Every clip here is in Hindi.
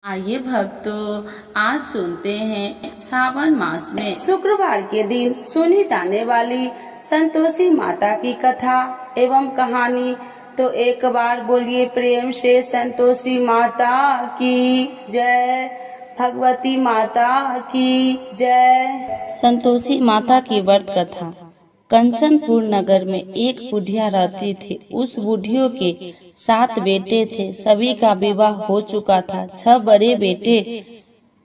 आइए भक्तों, आज सुनते हैं सावन मास में शुक्रवार के दिन सुनी जाने वाली संतोषी माता की कथा एवं कहानी। तो एक बार बोलिए प्रेम से संतोषी माता की जय, भगवती माता की जय। संतोषी माता की व्रत कथा। कंचनपुर नगर में एक बुढ़िया रहती थी। उस बुढ़ियों के 7 बेटे थे। सभी का विवाह हो चुका था। 6 बड़े बेटे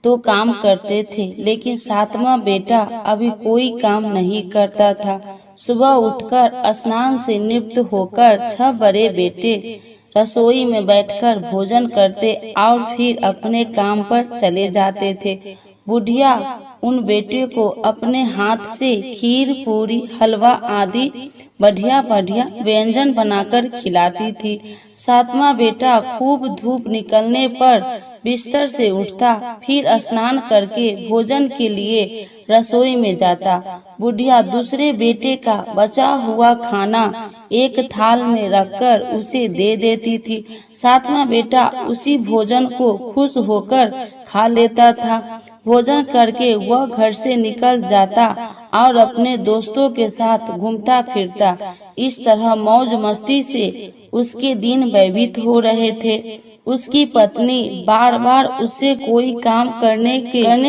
तो काम करते थे, लेकिन 7वां बेटा अभी कोई काम नहीं करता था। सुबह उठकर स्नान से निवृत्त होकर 6 बड़े बेटे रसोई में बैठकर भोजन करते और फिर अपने काम पर चले जाते थे। बुढ़िया उन बेटे को अपने हाथ से खीर, पूरी, हलवा आदि बढ़िया बढ़िया व्यंजन बनाकर खिलाती थी। 7वां बेटा खूब धूप निकलने पर बिस्तर से उठता, फिर स्नान करके भोजन के लिए रसोई में जाता। बुढ़िया दूसरे बेटे का बचा हुआ खाना एक थाल में रखकर उसे दे देती थी। 7वां बेटा उसी भोजन को खुश होकर खा लेता था। भोजन करके वह घर से निकल जाता और अपने दोस्तों के साथ घूमता फिरता। इस तरह मौज मस्ती से उसके दिन व्यतीत हो रहे थे। उसकी पत्नी बार बार उससे कोई काम करने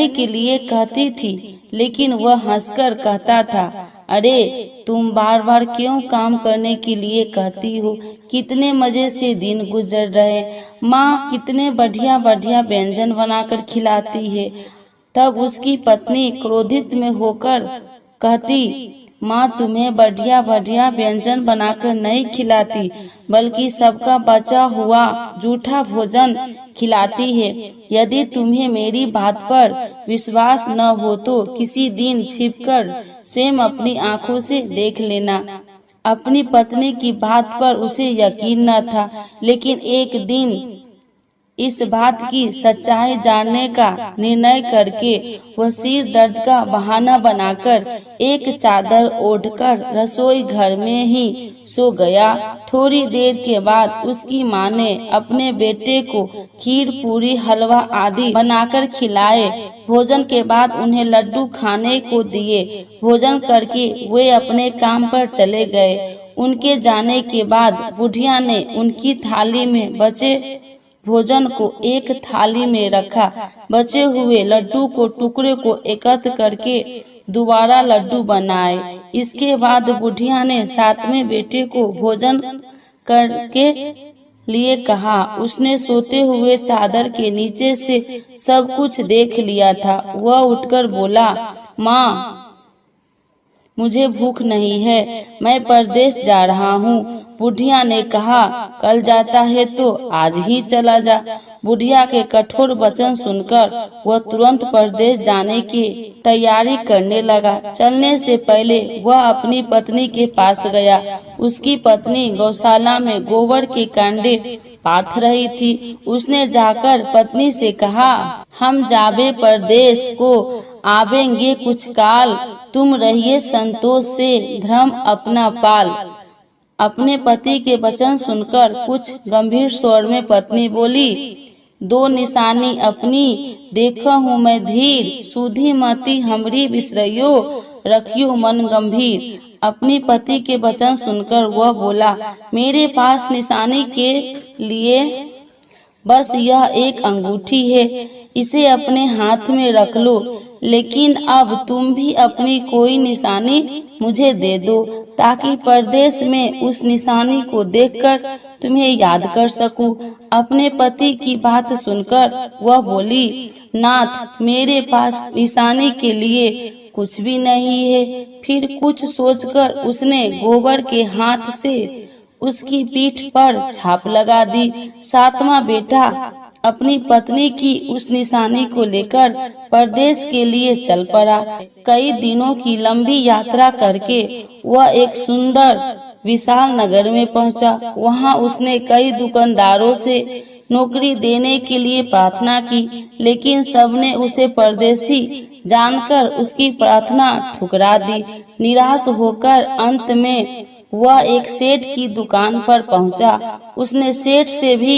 के लिए कहती थी, लेकिन वह हंसकर कहता था, अरे तुम बार बार क्यों काम करने के लिए कहती हो? कितने मजे से दिन गुजर रहे। माँ कितने बढ़िया बढ़िया व्यंजन बनाकर खिलाती है। तब उसकी पत्नी क्रोधित में होकर कहती, माँ तुम्हें बढ़िया बढ़िया व्यंजन बनाकर नहीं खिलाती, बल्कि सबका बचा हुआ जूठा भोजन खिलाती है। यदि तुम्हें मेरी बात पर विश्वास न हो तो किसी दिन छिपकर स्वयं अपनी आंखों से देख लेना। अपनी पत्नी की बात पर उसे यकीन न था, लेकिन एक दिन इस बात की सच्चाई जानने का निर्णय करके वह सिर दर्द का बहाना बनाकर एक चादर ओढ़कर रसोई घर में ही सो गया। थोड़ी देर के बाद उसकी माँ ने अपने बेटे को खीर, पूरी, हलवा आदि बनाकर खिलाए। भोजन के बाद उन्हें लड्डू खाने को दिए। भोजन करके वे अपने काम पर चले गए। उनके जाने के बाद बुढ़िया ने उनकी थाली में बचे भोजन को एक थाली में रखा। बचे हुए लड्डू को टुकड़े को एकत्र करके दोबारा लड्डू बनाए। इसके बाद बुढ़िया ने 7वें बेटे को भोजन करके लिए कहा। उसने सोते हुए चादर के नीचे से सब कुछ देख लिया था। वह उठकर बोला, माँ मुझे भूख नहीं है, मैं परदेश जा रहा हूँ। बुढ़िया ने कहा, कल जाता है तो आज ही चला जा। बुढ़िया के कठोर वचन सुनकर वह तुरंत परदेश जाने की तैयारी करने लगा। चलने से पहले वह अपनी पत्नी के पास गया। उसकी पत्नी गौशाला में गोबर के कांडे पाथ रही थी। उसने जाकर पत्नी से कहा, हम जाबे परदेश को आवेंगे कुछ काल, तुम रहिए संतोष से धर्म अपना पाल। अपने पति के वचन सुनकर कुछ गंभीर स्वर में पत्नी बोली, 2 निशानी अपनी देखो हूँ मैं धीर, सुधी मती हमरी बिसरइयो, रखियो मन गंभीर। अपनी पति के वचन सुनकर वह बोला, मेरे पास निशानी के लिए बस यह एक अंगूठी है, इसे अपने हाथ में रख लो। लेकिन अब तुम भी अपनी कोई निशानी मुझे दे दो, ताकि परदेश में उस निशानी को देखकर तुम्हें याद कर सकूं। अपने पति की बात सुनकर वह बोली, नाथ मेरे पास निशानी के लिए कुछ भी नहीं है। फिर कुछ सोचकर उसने गोबर के हाथ से उसकी पीठ पर छाप लगा दी। 7वां बेटा अपनी पत्नी की उस निशानी को लेकर परदेश के लिए चल पड़ा। कई दिनों की लंबी यात्रा करके वह एक सुंदर विशाल नगर में पहुंचा। वहां उसने कई दुकानदारों से नौकरी देने के लिए प्रार्थना की, लेकिन सबने उसे परदेशी जानकर उसकी प्रार्थना ठुकरा दी। निराश होकर अंत में वह एक सेठ की दुकान पर पहुंचा। उसने सेठ से भी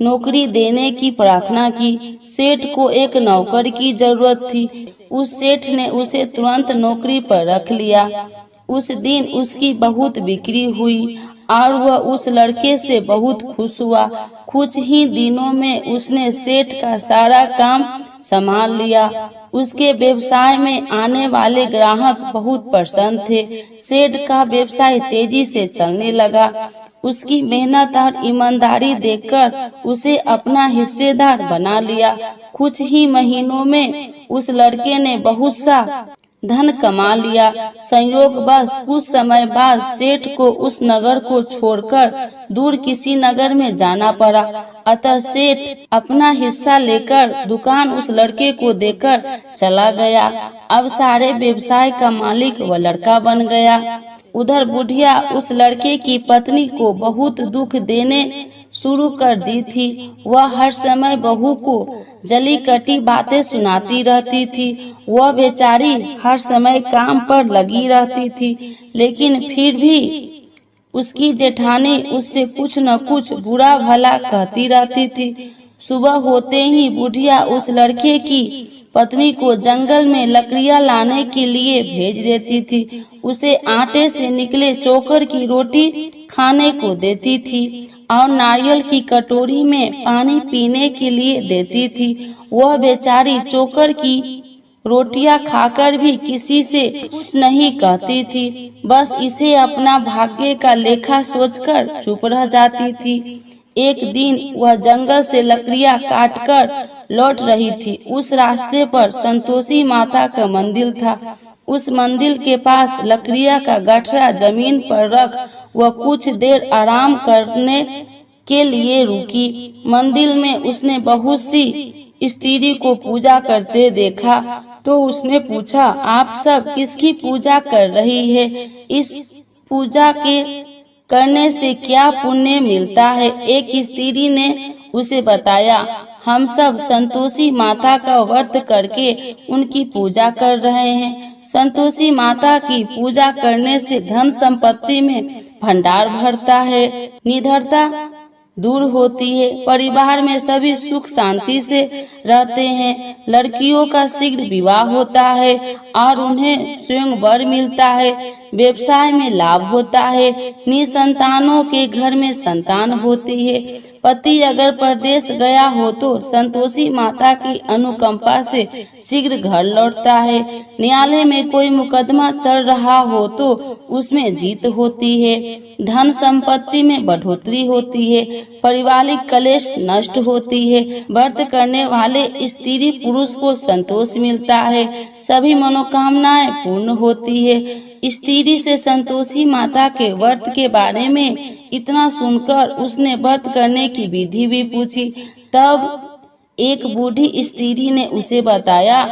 नौकरी देने की प्रार्थना की। सेठ को एक नौकर की जरूरत थी। उस सेठ ने उसे तुरंत नौकरी पर रख लिया। उस दिन उसकी बहुत बिक्री हुई और वह उस लड़के से बहुत खुश हुआ। कुछ ही दिनों में उसने सेठ का सारा काम संभाल लिया। उसके व्यवसाय में आने वाले ग्राहक बहुत प्रसन्न थे। सेठ का व्यवसाय तेजी से चलने लगा। उसकी मेहनत और ईमानदारी देखकर उसे अपना हिस्सेदार बना लिया। कुछ ही महीनों में उस लड़के ने बहुत सा धन कमा लिया। संयोगवश कुछ समय बाद सेठ को उस नगर को छोड़कर दूर किसी नगर में जाना पड़ा। अतः सेठ अपना हिस्सा लेकर दुकान उस लड़के को देकर चला गया। अब सारे व्यवसाय का मालिक वह लड़का बन गया। उधर बुढ़िया उस लड़के की पत्नी को बहुत दुख देने शुरू कर दी थी। वह हर समय बहू को जली कटी बातें सुनाती रहती थी। वह बेचारी हर समय काम पर लगी रहती थी, लेकिन फिर भी उसकी जेठानी उससे कुछ न कुछ बुरा भला कहती रहती थी। सुबह होते ही बुढ़िया उस लड़के की पत्नी को जंगल में लकड़ियां लाने के लिए भेज देती थी। उसे आटे से निकले चोकर की रोटी खाने को देती थी और नारियल की कटोरी में पानी पीने के लिए देती थी। वह बेचारी चोकर की रोटियां खाकर भी किसी से कुछ नहीं कहती थी, बस इसे अपना भाग्य का लेखा सोचकर चुप रह जाती थी। एक दिन वह जंगल से लकड़ियां काटकर लौट रही थी। उस रास्ते पर संतोषी माता का मंदिर था। उस मंदिर के पास लकड़ियां का गठरा जमीन पर रख वह कुछ देर आराम करने के लिए रुकी। मंदिर में उसने बहुत सी स्त्री को पूजा करते देखा तो उसने पूछा, आप सब किसकी पूजा कर रही है? इस पूजा के करने से क्या पुण्य मिलता है? एक स्त्री ने उसे बताया, हम सब संतोषी माता का व्रत करके उनकी पूजा कर रहे हैं। संतोषी माता की पूजा करने से धन संपत्ति में भंडार भरता है, निडरता दूर होती है, परिवार में सभी सुख शांति से रहते हैं, लड़कियों का शीघ्र विवाह होता है और उन्हें स्वयं वर मिलता है, व्यवसाय में लाभ होता है, निसंतानों के घर में संतान होती है, पति अगर परदेश गया हो तो संतोषी माता की अनुकंपा से शीघ्र घर लौटता है, न्यायालय में कोई मुकदमा चल रहा हो तो उसमें जीत होती है, धन संपत्ति में बढ़ोतरी होती है, पारिवारिक कलेश नष्ट होती है, व्रत करने वाले स्त्री पुरुष को संतोष मिलता है, सभी मनोकामनाएं पूर्ण होती है। स्त्री से संतोषी माता के व्रत के बारे में इतना सुनकर उसने व्रत करने की विधि भी पूछी। तब एक बूढ़ी स्त्री ने उसे बताया,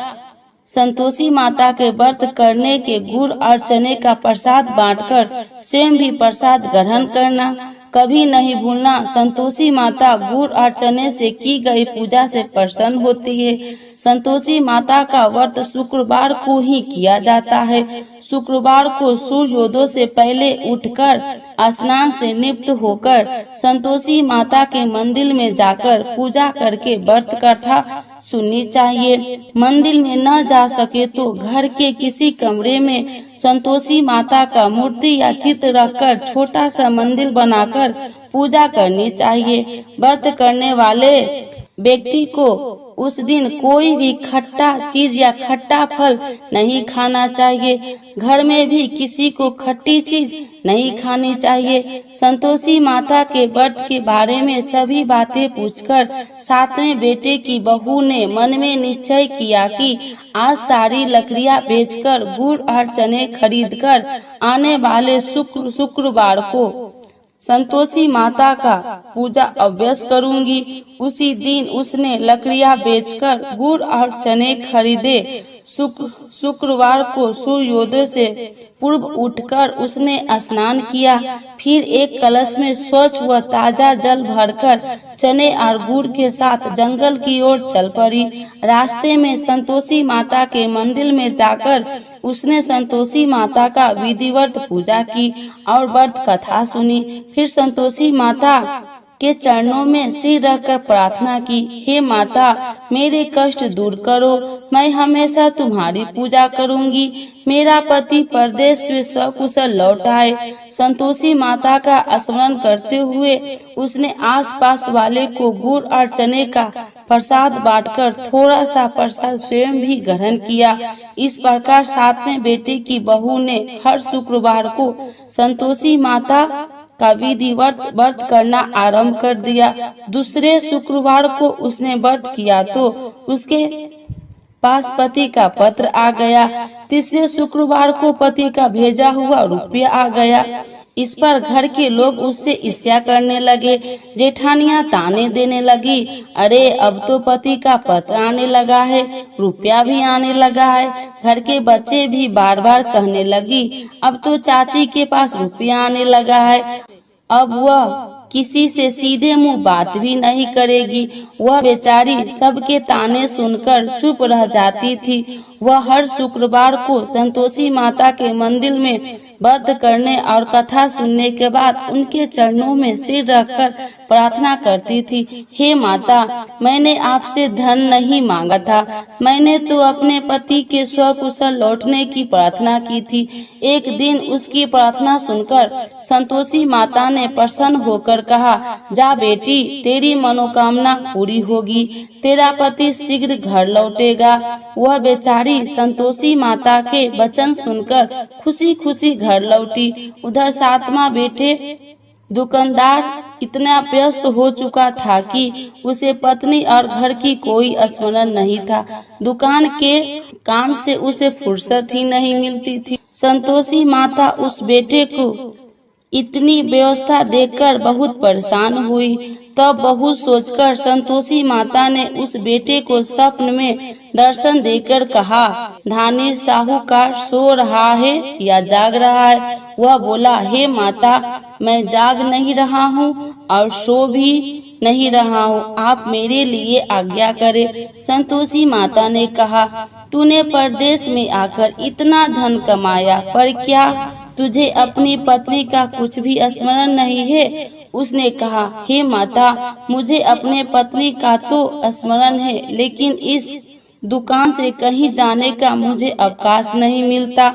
संतोषी माता के व्रत करने के गुड़ और चने का प्रसाद बांटकर स्वयं भी प्रसाद ग्रहण करना, कभी नहीं भूलना। संतोषी माता गुड़ और चने से की गई पूजा से प्रसन्न होती है। संतोषी माता का व्रत शुक्रवार को ही किया जाता है। शुक्रवार को सूर्योदय से पहले उठकर स्नान से निवृत्त होकर संतोषी माता के मंदिर में जाकर पूजा करके व्रत कथा सुननी चाहिए। मंदिर में न जा सके तो घर के किसी कमरे में संतोषी माता का मूर्ति या चित्र रखकर छोटा सा मंदिर बनाकर पूजा करनी चाहिए। व्रत करने वाले व्यक्ति को उस दिन कोई भी खट्टा चीज या खट्टा फल नहीं खाना चाहिए। घर में भी किसी को खट्टी चीज नहीं खानी चाहिए। संतोषी माता के व्रत के बारे में सभी बातें पूछकर सातवें बेटे की बहू ने मन में निश्चय किया कि आज सारी लकड़ियां बेचकर गुड़ और चने खरीदकर आने वाले शुक्रवार को संतोषी माता का पूजा अवश्य करूंगी। उसी दिन उसने लकड़ियां बेचकर गुड़ और चने खरीदे। शुक्रवार को सूर्योदय से पूर्व उठकर उसने स्नान किया, फिर एक कलश में स्वच्छ व ताजा जल भरकर चने और गुड़ के साथ जंगल की ओर चल पड़ी। रास्ते में संतोषी माता के मंदिर में जाकर उसने संतोषी माता का विधिवत पूजा की और व्रत कथा सुनी। फिर संतोषी माता के चरणों में सिर रखकर प्रार्थना की, हे माता, मेरे कष्ट दूर करो, मैं हमेशा तुम्हारी पूजा करूंगी। मेरा पति परदेश से सकुशल लौट आए। संतोषी माता का स्मरण करते हुए उसने आसपास वाले को गुड़ और चने का प्रसाद बांटकर थोड़ा सा प्रसाद स्वयं भी ग्रहण किया। इस प्रकार सातवें बेटे की बहू ने हर शुक्रवार को संतोषी माता का विधिवत व्रत करना आरंभ कर दिया। दूसरे शुक्रवार को उसने व्रत किया तो उसके पास पति का पत्र आ गया। तीसरे शुक्रवार को पति का भेजा हुआ रुपया आ गया। इस पर घर के लोग उससे ईर्ष्या करने लगे। जेठानियां ताने देने लगी, अरे अब तो पति का पत्र आने लगा है, रुपया भी आने लगा है। घर के बच्चे भी बार बार कहने लगी, अब तो चाची के पास रुपया आने लगा है। अब वह किसी से सीधे मुंह बात भी नहीं करेगी। वह बेचारी सबके ताने सुनकर चुप रह जाती थी। वह हर शुक्रवार को संतोषी माता के मंदिर में व्रत करने और कथा सुनने के बाद उनके चरणों में सिर रखकर प्रार्थना करती थी, हे माता, मैंने आपसे धन नहीं मांगा था, मैंने तो अपने पति के स्वकुशल लौटने की प्रार्थना की थी। एक दिन उसकी प्रार्थना सुनकर संतोषी माता ने प्रसन्न होकर कहा, जा बेटी, तेरी मनोकामना पूरी होगी, तेरा पति शीघ्र घर लौटेगा। वह बेचारी संतोषी माता के वचन सुनकर खुशी खुशी घर लौटी। उधर सातवां बेटे दुकानदार इतना व्यस्त हो चुका था कि उसे पत्नी और घर की कोई स्मरण नहीं था। दुकान के काम से उसे फुर्सत ही नहीं मिलती थी। संतोषी माता उस बेटे को इतनी व्यवस्था देखकर बहुत परेशान हुई। तब बहुत सोचकर संतोषी माता ने उस बेटे को स्वप्न में दर्शन देकर कहा, धानी साहूकार सो रहा है या जाग रहा है? वह बोला, हे माता, मैं जाग नहीं रहा हूँ और सो भी नहीं रहा हूँ, आप मेरे लिए आज्ञा करें। संतोषी माता ने कहा, तूने परदेश में आकर इतना धन कमाया, पर क्या तुझे अपनी पत्नी का कुछ भी स्मरण नहीं है? उसने कहा, हे माता, मुझे अपने पत्नी का तो स्मरण है, लेकिन इस दुकान से कहीं जाने का मुझे अवकाश नहीं मिलता।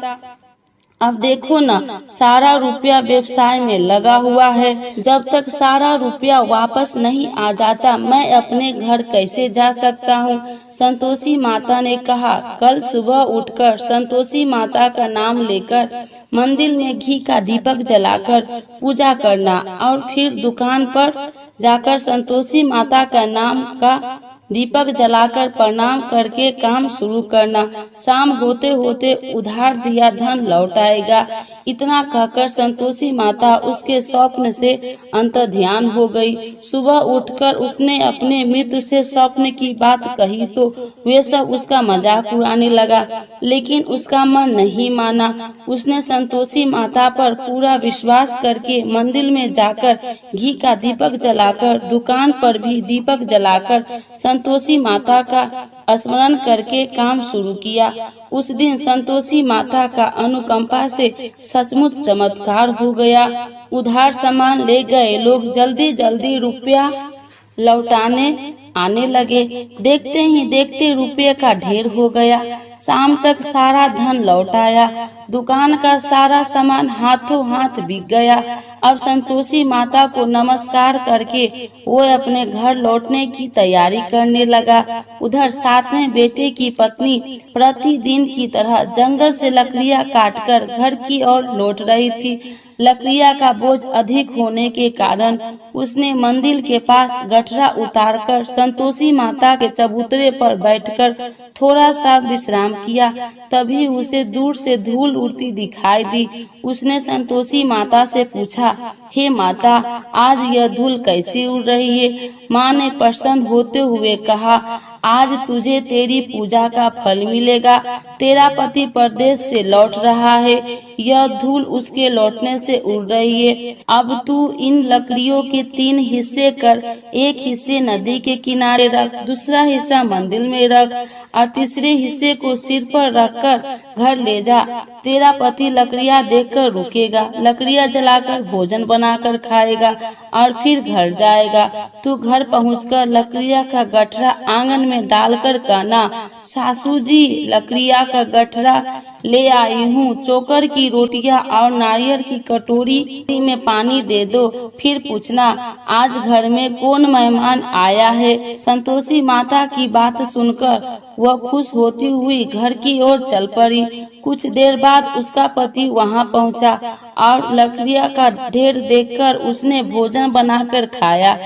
अब देखो ना, सारा रुपया व्यवसाय में लगा हुआ है। जब तक सारा रुपया वापस नहीं आ जाता, मैं अपने घर कैसे जा सकता हूँ? संतोषी माता ने कहा, कल सुबह उठकर संतोषी माता का नाम लेकर मंदिर में घी का दीपक जलाकर पूजा करना और फिर दुकान पर जाकर संतोषी माता का नाम का दीपक जलाकर प्रणाम करके काम शुरू करना। शाम होते होते उधार दिया धन लौट आएगा। इतना कहकर संतोषी माता उसके स्वप्न से अंतर्ध्यान हो गई। सुबह उठकर उसने अपने मित्र से स्वप्न की बात कही तो वे सब उसका मजाक उड़ाने लगा, लेकिन उसका मन नहीं माना। उसने संतोषी माता पर पूरा विश्वास करके मंदिर में जाकर घी का दीपक जलाकर, दुकान पर भी दीपक जलाकर संतोषी माता का स्मरण करके काम शुरू किया। उस दिन संतोषी माता का अनुकंपा से सचमुच चमत्कार हो गया। उधार सामान ले गए लोग जल्दी जल्दी रुपया लौटाने आने लगे। देखते ही देखते रुपये का ढेर हो गया। शाम तक सारा धन लौट आया। दुकान का सारा सामान हाथों हाथ बिक गया। अब संतोषी माता को नमस्कार करके वो अपने घर लौटने की तैयारी करने लगा। उधर सातवें बेटे की पत्नी प्रतिदिन की तरह जंगल से लकड़ियां काटकर घर की ओर लौट रही थी। लकड़ियां का बोझ अधिक होने के कारण उसने मंदिर के पास गठरा उतारकर संतोषी माता के चबूतरे पर बैठकर थोड़ा सा विश्राम किया। तभी उसे दूर से धूल उड़ती दिखाई दी। उसने संतोषी माता से पूछा, हे माता, आज यह धूल कैसी उड़ रही है? माँ ने प्रसन्न होते हुए कहा, आज तुझे तेरी पूजा का फल मिलेगा। तेरा पति परदेश से लौट रहा है। यह धूल उसके लौटने से उड़ रही है। अब तू इन लकड़ियों के 3 हिस्से कर, एक हिस्से नदी के किनारे रख, दूसरा हिस्सा मंदिर में रख और तीसरे हिस्से को सिर पर रखकर घर ले जा। तेरा पति लकड़ियाँ देखकर रुकेगा, लकड़ियाँ जलाकर भोजन बनाकर खाएगा और फिर घर जाएगा। तू घर पहुंचकर लकड़ियाँ का गठरा आंगन में डालकर कहना, सासू जी लकड़ियाँ का गठरा ले आई हूँ, चोकर की रोटियां और नारियल की कटोरी में पानी दे दो। फिर पूछना, आज घर में कौन मेहमान आया है। संतोषी माता की बात सुनकर वह खुश होती हुई घर की ओर चल पड़ी। कुछ देर बाद उसका पति वहां पहुंचा और लकड़ियाँ का ढेर देखकर उसने भोजन बनाकर खाया।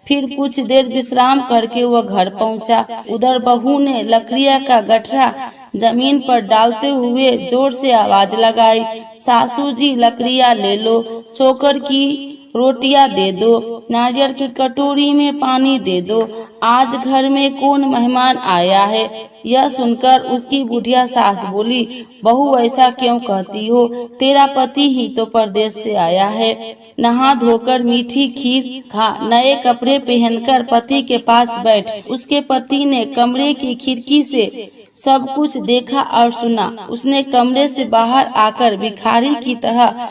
फिर कुछ देर विश्राम करके वह घर पहुंचा। उधर बहू ने लकड़ियाँ का गठरा जमीन पर डालते हुए जोर से आवाज लगाई, सासू जी लकड़ियाँ ले लो, चोकर की रोटियां दे दो, नारियल की कटोरी में पानी दे दो, आज घर में कौन मेहमान आया है। यह सुनकर उसकी बुढ़िया सास बोली, बहू ऐसा क्यों कहती हो, तेरा पति ही तो परदेश से आया है। नहा धोकर मीठी खीर खा, नए कपड़े पहनकर पति के पास बैठ। उसके पति ने कमरे की खिड़की से सब कुछ देखा और सुना। उसने कमरे से बाहर आकर भिखारी की तरह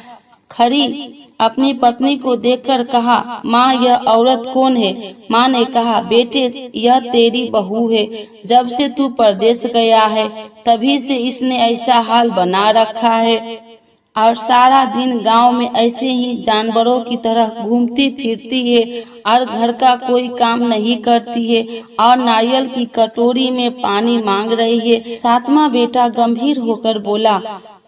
खड़ी अपनी पत्नी को देखकर कहा, माँ यह औरत कौन है। माँ ने कहा, बेटे यह तेरी बहू है, जब से तू परदेश गया है तभी से इसने ऐसा हाल बना रखा है और सारा दिन गांव में ऐसे ही जानवरों की तरह घूमती फिरती है और घर का कोई काम नहीं करती है और नारियल की कटोरी में पानी मांग रही है। 7वां बेटा गंभीर होकर बोला,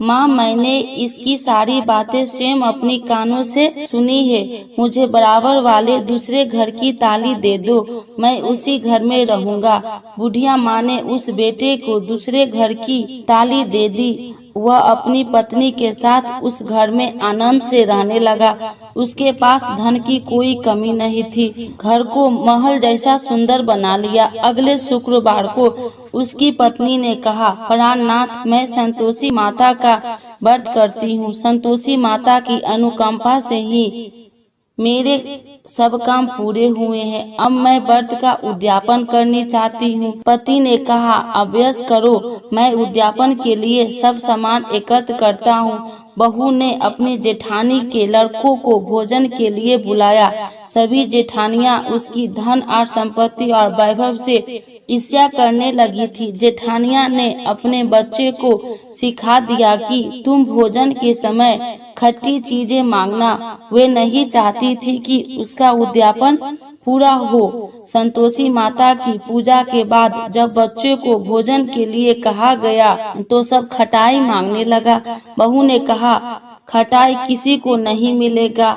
माँ मैंने इसकी सारी बातें स्वयं अपनी कानों से सुनी है। मुझे बराबर वाले दूसरे घर की ताली दे दो, मैं उसी घर में रहूंगा। बुढ़िया माँ ने उस बेटे को दूसरे घर की ताली दे दी। वह अपनी पत्नी के साथ उस घर में आनंद से रहने लगा। उसके पास धन की कोई कमी नहीं थी। घर को महल जैसा सुंदर बना लिया। अगले शुक्रवार को उसकी पत्नी ने कहा, प्राणनाथ मैं संतोषी माता का व्रत करती हूँ। संतोषी माता की अनुकंपा से ही मेरे सब काम पूरे हुए हैं। अब मैं व्रत का उद्यापन करनी चाहती हूँ। पति ने कहा, अभ्यास करो, मैं उद्यापन के लिए सब सामान एकत्र करता हूँ। बहू ने अपनी जेठानी के लड़कों को भोजन के लिए बुलाया। सभी जेठानियाँ उसकी धन और संपत्ति और वैभव से ईर्ष्या करने लगी थी। जेठानिया ने अपने बच्चे को सिखा दिया कि तुम भोजन के समय खट्टी चीजें मांगना। वे नहीं चाहती थी कि उसका उद्यापन पूरा हो। संतोषी माता की पूजा के बाद जब बच्चे को भोजन के लिए कहा गया तो सब खटाई मांगने लगा। बहू ने कहा, खटाई किसी को नहीं मिलेगा।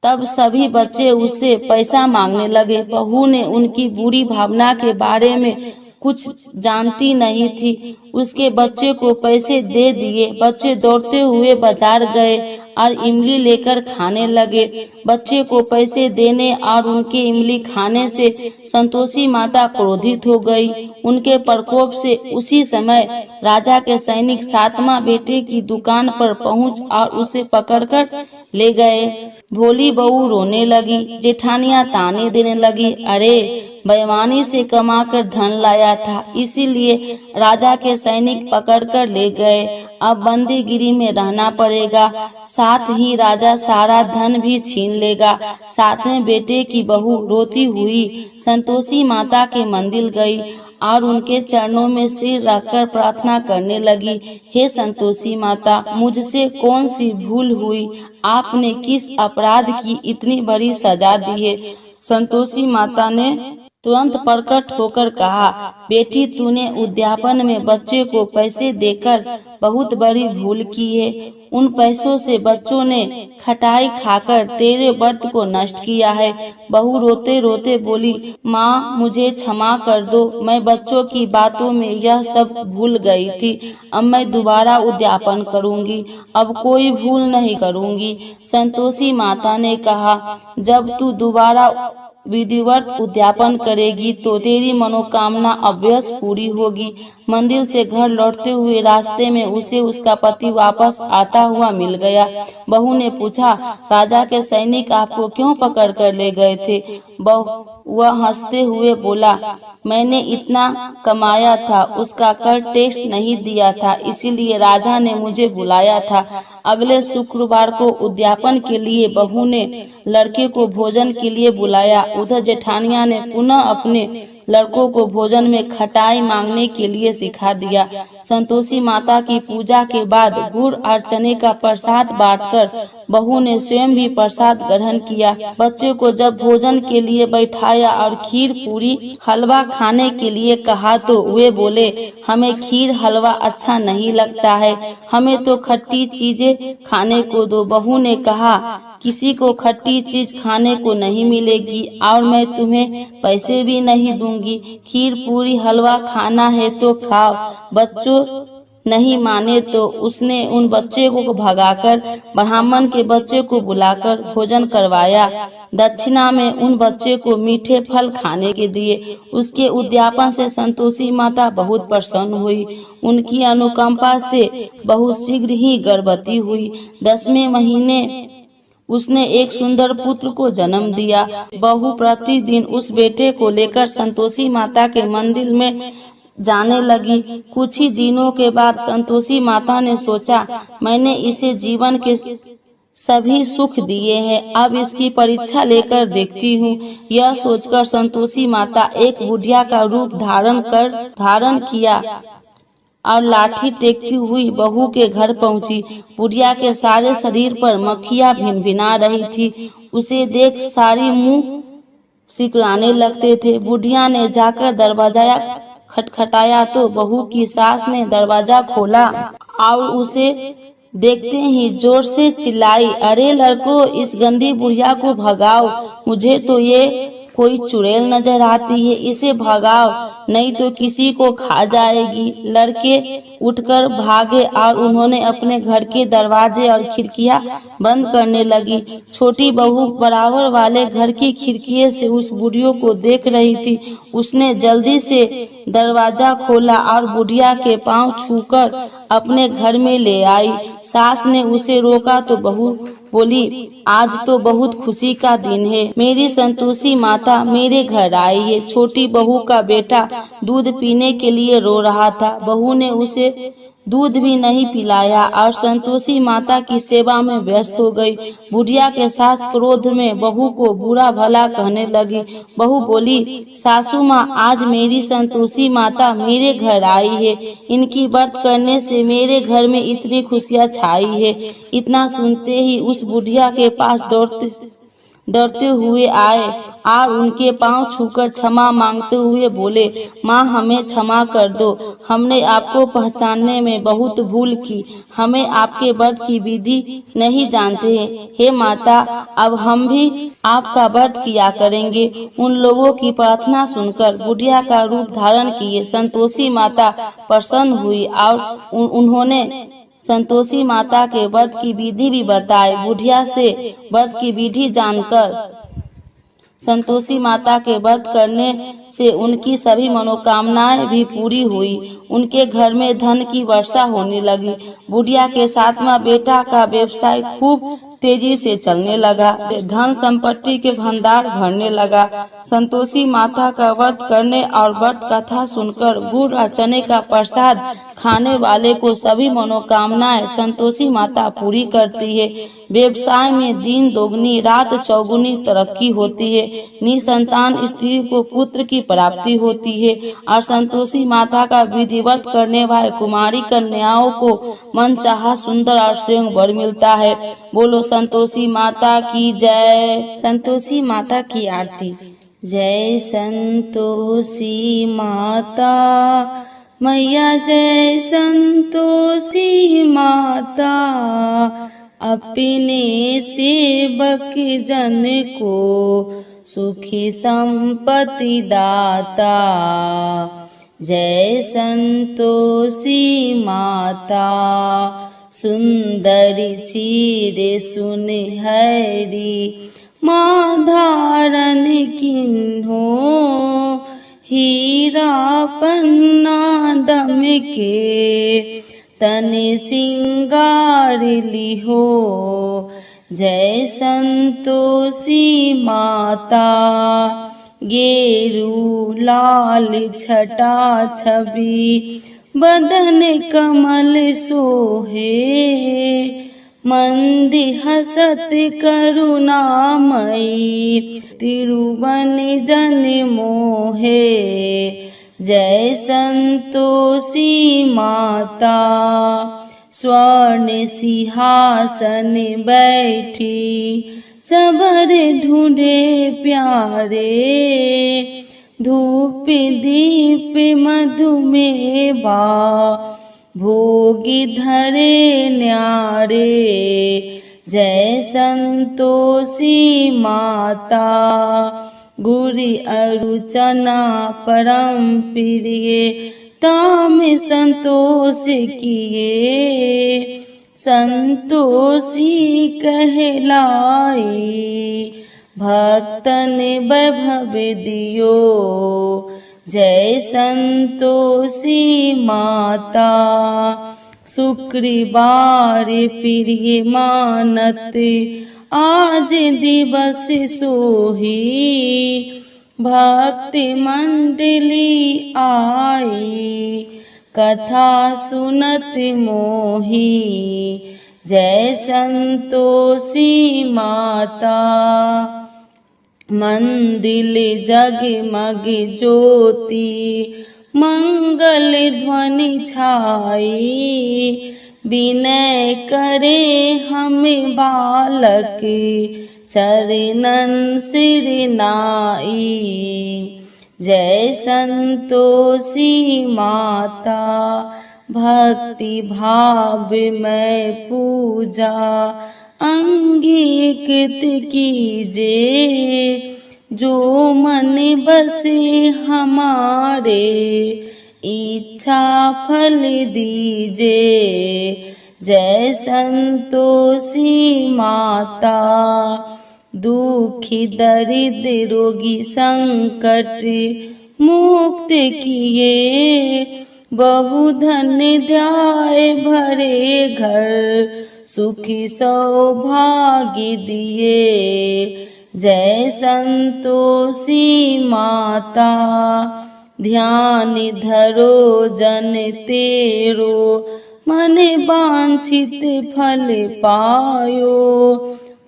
तब सभी बच्चे उससे पैसा मांगने लगे। बहू ने उनकी बुरी भावना के बारे में कुछ जानती नहीं थी, उसके बच्चे को पैसे दे दिए। बच्चे दौड़ते हुए बाजार गए और इमली लेकर खाने लगे। बच्चे को पैसे देने और उनके इमली खाने से संतोषी माता क्रोधित हो गई। उनके प्रकोप से उसी समय राजा के सैनिक 7वां बेटे की दुकान पर पहुंच और उसे पकड़कर ले गए। भोली बहू रोने लगी। जेठानियां ताने देने लगी, अरे बेईमानी से कमाकर धन लाया था, इसीलिए राजा के सैनिक पकड़कर ले गए। अब बंदीगिरी में रहना पड़ेगा, साथ ही राजा सारा धन भी छीन लेगा। 7वें बेटे की बहू रोती हुई संतोषी माता के मंदिर गई और उनके चरणों में सिर रखकर प्रार्थना करने लगी, हे संतोषी माता, मुझसे कौन सी भूल हुई? आपने किस अपराध की इतनी बड़ी सजा दी है? संतोषी माता ने तुरंत प्रकट होकर कहा, बेटी तूने उद्यापन में बच्चे को पैसे देकर बहुत बड़ी भूल की है। उन पैसों से बच्चों ने खटाई खाकर तेरे व्रत को नष्ट किया है। बहू रोते रोते बोली, माँ मुझे क्षमा कर दो, मैं बच्चों की बातों में यह सब भूल गई थी। अब मैं दोबारा उद्यापन करूँगी, अब कोई भूल नहीं करूँगी। संतोषी माता ने कहा, जब तू दोबारा विधिवत उद्यापन करेगी तो तेरी मनोकामना अवश्य पूरी होगी। मंदिर से घर लौटते हुए रास्ते में उसे उसका पति वापस आता हुआ मिल गया। बहू ने पूछा, राजा के सैनिक आपको क्यों पकड़ कर ले गए थे? वह हंसते हुए बोला, मैंने इतना कमाया था, उसका कर टैक्स नहीं दिया था, इसीलिए राजा ने मुझे बुलाया था। अगले शुक्रवार को उद्यापन के लिए बहू ने लड़के को भोजन के लिए बुलाया। उधर जेठानिया ने पुनः अपने लड़कों को भोजन में खटाई मांगने के लिए सिखा दिया। संतोषी माता की पूजा के बाद गुड़ और चने का प्रसाद बांटकर बहू ने स्वयं भी प्रसाद ग्रहण किया। बच्चों को जब भोजन के लिए बैठाया और खीर पूरी हलवा खाने के लिए कहा तो वे बोले, हमें खीर हलवा अच्छा नहीं लगता है, हमें तो खट्टी चीजें खाने को दो। बहू ने कहा, किसी को खट्टी चीज खाने को नहीं मिलेगी और मैं तुम्हें पैसे भी नहीं दूंगी। खीर पूरी हलवा खाना है तो खाओ। बच्चों नहीं माने तो उसने उन बच्चे को भगाकर ब्राह्मण के बच्चे को बुलाकर भोजन करवाया। दक्षिणा में उन बच्चे को मीठे फल खाने के दिए। उसके उद्यापन से संतोषी माता बहुत प्रसन्न हुई। उनकी अनुकंपा से बहुत शीघ्र ही गर्भवती हुई। 10वें महीने उसने एक सुंदर पुत्र को जन्म दिया। बहू प्रतिदिन उस बेटे को लेकर संतोषी माता के मंदिर में जाने लगी। कुछ ही दिनों के बाद संतोषी माता ने सोचा, मैंने इसे जीवन के सभी सुख दिए हैं, अब इसकी परीक्षा लेकर देखती हूँ। यह सोचकर संतोषी माता एक बुढ़िया का रूप धारण किया और लाठी टेकती हुई बहू के घर पहुंची। बुढ़िया के सारे शरीर पर मक्खियां भिनभिना रही थी। उसे देख सारी मुंह सिकुड़ाने लगते थे। बुढ़िया ने जाकर दरवाजा खटखटाया तो बहू की सास ने दरवाजा खोला और उसे देखते ही जोर से चिल्लाई, अरे लड़को, इस गंदी बुढ़िया को भगाओ, मुझे तो ये कोई चुड़ैल नजर आती है, इसे भगाओ नहीं तो किसी को खा जाएगी। लड़के उठकर भागे और उन्होंने अपने घर के दरवाजे और खिड़कियां बंद करने लगी। छोटी बहू बराबर वाले घर की खिड़की से उस बुढ़िया को देख रही थी। उसने जल्दी से दरवाजा खोला और बुढ़िया के पांव छूकर अपने घर में ले आई। सास ने उसे रोका तो बहू बोली, आज तो बहुत खुशी का दिन है, मेरी संतोषी माता मेरे घर आई है। छोटी बहू का बेटा दूध पीने के लिए रो रहा था। बहू ने उसे दूध भी नहीं पिलाया और संतोषी माता की सेवा में व्यस्त हो गई। बुढ़िया के सास क्रोध में बहू को बुरा भला कहने लगी। बहू बोली, सासू माँ, आज मेरी संतोषी माता मेरे घर आई है, इनकी व्रत करने से मेरे घर में इतनी खुशियाँ छाई है। इतना सुनते ही उस बुढ़िया के पास दौड़ते हुए आए और उनके पांव छूकर क्षमा मांगते हुए बोले, माँ हमें क्षमा कर दो, हमने आपको पहचानने में बहुत भूल की, हमें आपके व्रत की विधि नहीं जानते हैं। हे माता, अब हम भी आपका व्रत किया करेंगे। उन लोगों की प्रार्थना सुनकर बुढ़िया का रूप धारण किए संतोषी माता प्रसन्न हुई और उन्होंने संतोषी माता के व्रत की विधि भी बताई। बुढ़िया से व्रत की विधि जानकर संतोषी माता के व्रत करने से उनकी सभी मनोकामनाएं भी पूरी हुई। उनके घर में धन की वर्षा होने लगी। बुढ़िया के 7वां बेटा का व्यवसाय खूब तेजी से चलने लगा। धन संपत्ति के भंडार भरने लगा। संतोषी माता का व्रत करने और व्रत कथा सुनकर गुड़ और चने का प्रसाद खाने वाले को सभी मनोकामनाएं संतोषी माता पूरी करती है। व्यवसाय में दिन दोगुनी रात चौगुनी तरक्की होती है। निसंतान स्त्री को पुत्र की प्राप्ति होती है और संतोषी माता का विधिवत करने वाले कुमारी कन्याओं को मनचाहा सुंदर और श्रेष्ठ वर मिलता है। बोलो संतोषी माता की जय। संतोषी माता की आरती। जय संतोषी माता मैया, जय संतोषी माता, अपने सेवक जन को सुखी संपत्ति दाता। जय संतोषी माता, सुंदरी चीर सुनहरी, माँ धारण किन्हो, हीरा पन्ना दम के, तने सिंगार लिहो। जय संतोषी माता, गेरू लाल छटा छवि, बदन कमल सोहे। मंदी हसत करुणामयी, तिरुवन जन मोहे। जय संतोषी माता, स्वर्ण सिंहासन बैठी, चबर ढूंढे प्यारे। धूप दीप मधुमेवा, भोगी धरे न्यारे। जय संतोषी माता, गुरी अरु चना परम प्रिय, ताम संतोष किए। संतोषी कहलाई, भक्तन वैभव दियो। जय संतोषी माता, शुक्रवार प्रिय मानत, आज दिवस सोही। भक्ति मंडली आई, कथा सुनत मोही। जय संतोषी माता, मंदिर जगमग ज्योति, मंगल ध्वनि छाई। विनय करे हम बालक, चरणन सिर नाई। जय संतोषी माता, भक्ति भाव में पूजा, अंगीकृत कीजे। जो मन बसे हमारे, इच्छा फल दीजे। जय संतोषी माता, दुखी दरिद्र रोगी संकट मुक्त किए। बहुधन ध्याय भरे घर, सुखी सौभाग्य दिए। जय संतोषी माता, ध्यान धरो जन तेरो, मन वांछित फल पायो।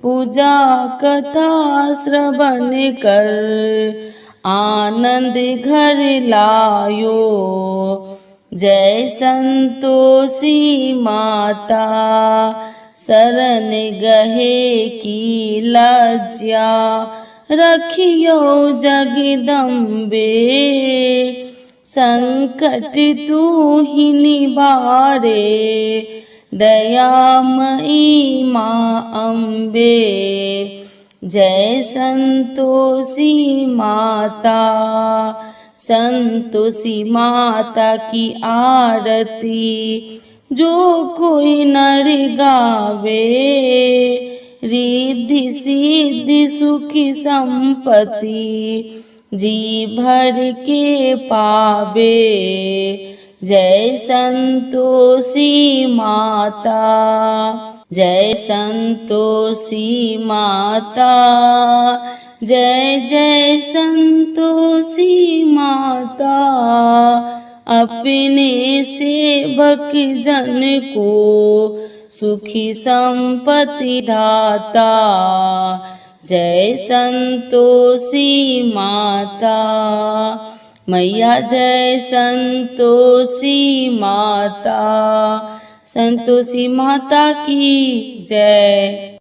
पूजा कथा श्रवण कर, आनंद घर लायो। जय संतोषी माता, शरण गहे की लज्जा, रखियो जगदम्बे। संकट तू ही निवारे, दयामयी माँ अम्बे। जय संतोषी माता, संतोषी माता की आरती जो कोई नर गावे। रिद्धि सिद्धि सुखी संपत्ति जी भर के पावे। जय संतोषी माता, जय संतोषी माता, जय जय संतोषी माता। अपने सेवक जन को सुखी संपत्ति दाता। जय संतोषी माता, मैया जय संतोषी माता। संतोषी माता की जय।